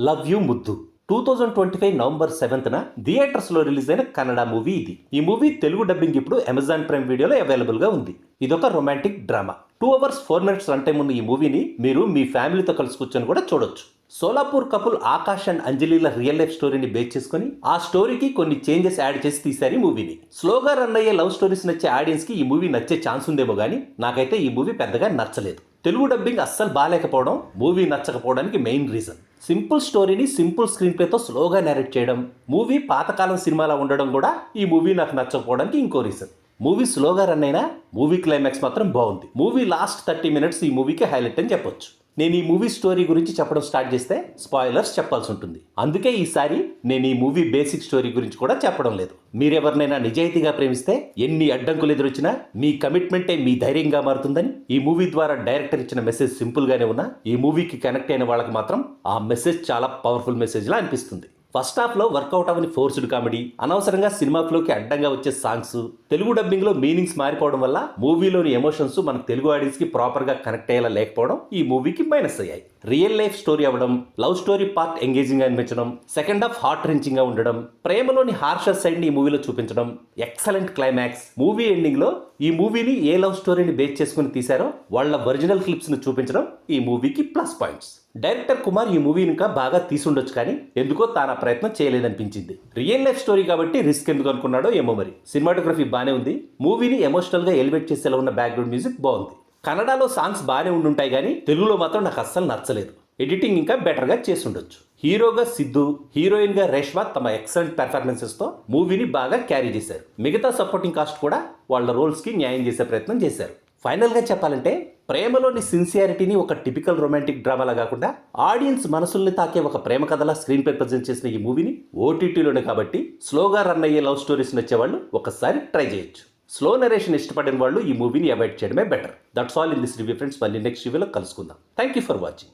Love you ముద్దు 2025 November 7న థియేటర్స్లో release అయిన కన్నడ మూవీ ఇది. ఈ మూవీ తెలుగు డబ్బింగ్ ఇప్పుడు అమెజాన్ ప్రైమ్ వీడియోలో అవైలబుల్గా ఉంది. ఇదొక romantic drama. 2 hours 4 minutes run time ఉన్న ఈ మూవీని మీరు మీ ఫ్యామిలీతో కలిసి కూర్చొని కూడా చూడొచ్చు. సోలాపూర్ కపుల్ ఆకాష్ అండ్ అంజలిల రియల్ లైఫ్ స్టోరీని బేస్ చేసుకుని ఆ స్టోరీకి కొన్ని చేంజెస్ యాడ్ చేసి తీశారు ఈ మూవీని. స్లోగా రన్ అయ్యే లవ్ స్టోరీస్ నచ్చే ఆడియన్స్ కి ఈ మూవీ నచ్చే ఛాన్స్ ఉందేమో కానీ నాకైతే ఈ మూవీ పెద్దగా నచ్చలేదు. తెలుగు డబ్బింగ్ అస్సలు బాగాలేకపోవడం మూవీ నచ్చకపోవడానికి మెయిన్ రీజన్. సింపుల్ స్టోరీని సింపుల్ స్క్రీన్ ప్లేతో స్లోగా నేరేట్ చేయడం, మూవీ పాతకాలం సినిమాలా ఉండడం కూడా ఈ మూవీ నాకు నచ్చకపోవడానికి ఇంకో రీజన్. మూవీ స్లోగా రన్ అయినా మూవీ క్లైమాక్స్ మాత్రం బాగుంది. మూవీ లాస్ట్ 30 minutes ఈ మూవీకి హైలైట్ అని చెప్పొచ్చు. నేను ఈ మూవీ స్టోరీ గురించి చెప్పడం స్టార్ట్ చేస్తే స్పాయిలర్స్ చెప్పాల్సి ఉంటుంది. అందుకే ఈసారి నేను ఈ మూవీ బేసిక్ స్టోరీ గురించి కూడా చెప్పడం లేదు. మీరెవరినైనా నిజాయితీగా ప్రేమిస్తే ఎన్ని అడ్డంకులు ఎదురొచ్చినా మీ కమిట్మెంటే మీ ధైర్యంగా మారుతుందని ఈ మూవీ ద్వారా డైరెక్టర్ ఇచ్చిన మెసేజ్ సింపుల్ గానే ఉన్నా ఈ మూవీకి కనెక్ట్ అయిన వాళ్ళకి మాత్రం ఆ మెసేజ్ చాలా పవర్ఫుల్ మెసేజ్ లా అనిపిస్తుంది. ఫస్ట్ హాఫ్లో వర్కౌట్ అవని ఫోర్స్డ్ కామెడీ, అనవసరంగా సినిమా ఫ్లోకి అడ్డంగా వచ్చే సాంగ్స్, తెలుగు డబ్బింగ్లో మీనింగ్స్ మారిపోవడం వల్ల మూవీలోని ఎమోషన్స్ మన తెలుగు ఆడియన్స్కి ప్రాపర్గా కనెక్ట్ అయ్యేలా లేకపోవడం ఈ మూవీకి మైనస్ అయ్యాయి. రియల్ లైఫ్ స్టోరీ అవ్వడం, లవ్ స్టోరీ పార్ట్ ఎంగేజింగ్గా అనిపించడం, సెకండ్ హాఫ్ హార్ట్ రెంచింగ్గా ఉండడం, ప్రేమలోని హార్షర్ సైడ్ని ఈ మూవీలో చూపించడం, ఎక్సలెంట్ క్లైమాక్స్. మూవీ ఎండింగ్లో ఈ మూవీని ఏ లవ్ స్టోరీని బేస్ చేసుకుని తీశారో వాళ్ళ ఒరిజినల్ క్లిప్స్ను చూపించడం ఈ మూవీకి ప్లస్ పాయింట్స్. డైరెక్టర్ కుమార్ ఈ మూవీని ఇంకా బాగా తీసుండొచ్చు కానీ ఎందుకో తాను ఆ ప్రయత్నం చేయలేదనిపించింది. రియల్ లైఫ్ స్టోరీ కాబట్టి రిస్క్ ఎందుకు అనుకున్నాడో ఏమో మరి. సినిమాటోగ్రఫీ బాగానే ఉంది. మూవీని ఎమోషనల్గా ఎలివేట్ చేసేలా ఉన్న బ్యాక్గ్రౌండ్ మ్యూజిక్ బాగుంది. కన్నడలో సాంగ్స్ బాగానే ఉండుంటాయి కానీ తెలుగులో మాత్రం నాకు అస్సలు నచ్చలేదు. ఎడిటింగ్ ఇంకా బెటర్గా చేసి ఉండొచ్చు. హీరోగా సిద్ధు, హీరోయిన్గా రేష్మా తమ ఎక్సలెంట్ పెర్ఫార్మెన్సెస్తో మూవీని బాగా క్యారీ చేశారు. మిగతా సపోర్టింగ్ కాస్ట్ కూడా వాళ్ళ రోల్స్కి న్యాయం చేసే ప్రయత్నం చేశారు. ఫైనల్గా చెప్పాలంటే ప్రేమలోని సిన్సియారిటీని ఒక టిపికల్ రొమాంటిక్ డ్రామాలా కాకుండా ఆడియన్స్ మనసుల్ని తాకే ఒక ప్రేమ కథలా స్క్రీన్ పై ప్రజెంట్ చేసిన ఈ మూవీని ఓటీటీలోనే కాబట్టి స్లోగా రన్ అయ్యే లవ్ స్టోరీస్ నచ్చేవాళ్ళు ఒకసారి ట్రై చేయొచ్చు. స్లో నరేషన్ ఇష్టపడిన వాళ్ళు ఈ మూవీని అవాయిడ్ చేయడమే better. That's all in this review friends. మళ్ళీ నెక్స్ట్ రివ్యూలో కలుసుకుందాం. Thank you for watching.